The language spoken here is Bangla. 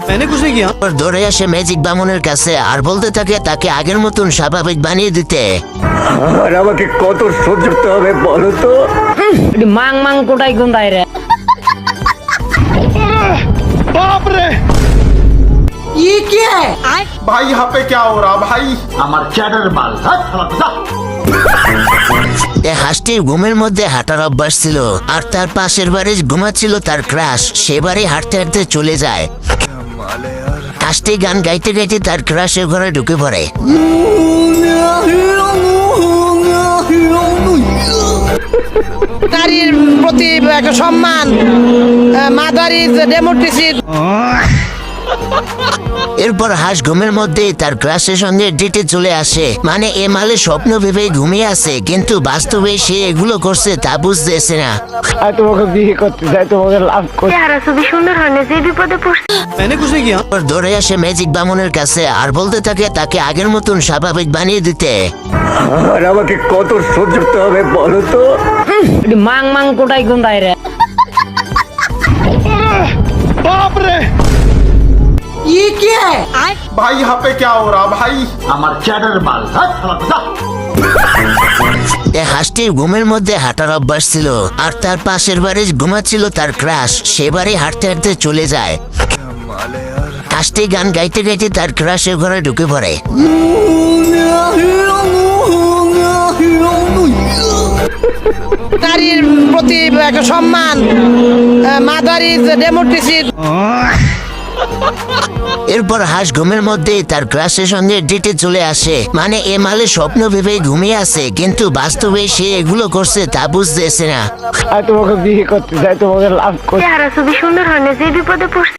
मैंने कुछ नहीं किया। দৌড়ে আসে ম্যাজিক বামনের কাছে আর বলতে থাকে তাকে আগের মতন স্বাভাবিক বানিয়ে দিতে। আর আমাকে কত সহ্য করতে হবে বলো তো? মাং মাং কোটাই গুন্দাই রে। बाप रे, ये क्या है? भाई यहाँ पे क्या हो रहा भाई? এ হাঁসটির ঘুমের মধ্যে হাঁটার অভ্যাস ছিল আর তার পাশের বাড়ি ঘুমাচ্ছিল তার ক্রাশ। সে বাড়ি হাঁটতে হাঁটতে চলে যায়। হাঁসটি গান গাইতে গাইতে তার ক্রাশের ঘরে ঢুকে পড়ে। নারীর প্রতি একটা সম্মান, মাদার ইজ ডেমোক্রেসি। এরপর হাঁস ঘুমের মধ্যে তার ক্রাশের সঙ্গে ডেটে চলে আসে। মানে এ মালে স্বপ্ন ভেবে ঘুমিয়ে আছে, কিন্তু বাস্তবে সে এগুলো করছে তা বুঝতেছে না। আর তোমাকে বিয়ে করতে চাই, তোমাকে লাভ করতে। চেহারা খুবই সুন্দর হয় না, যে বিপদে পড়ছে। मैंने कुछ नहीं किया। দৌড়ে আসে ম্যাজিক বামনের কাছে আর বলতে থাকে তাকে আগের মতন স্বাভাবিক বানিয়ে দিতে। আর আমাকে কত সহ্য করতে হবে বলো তো? মাং মাং কোটাই গুন্দাই রে। बाप रे, ये क्या है? भाई यहाँ पे क्या हो रहा भाई? এ হাঁসটির ঘুমের মধ্যে হাঁটার অভ্যাস ছিল আর তার পাশের বাড়ি ঘুমাচ্ছিল তার ক্রাশ। সে বাড়ি হাঁটতে হাঁটতে চলে যায়। হাঁসটি গান গাইতে গাইতে তার ক্রাশের ঘরে ঢুকে পড়ে। নারীর প্রতি একটা সম্মান, মাদার ইজ ডেমোক্রেসি। এরপর হাঁস ঘুমের মধ্যে তার ক্রাশের সঙ্গে ডেটে চলে আসে। মানে এ মালে স্বপ্ন ভেবে ঘুমিয়ে আছে, কিন্তু বাস্তবে সে এগুলো করছে তা বুঝতেছে না। আর তোমাকে বিয়ে করতে চাই, তোমাকে লাভ করতে। চেহারা খুবই সুন্দর হয় না, যে বিপদে পড়ছে।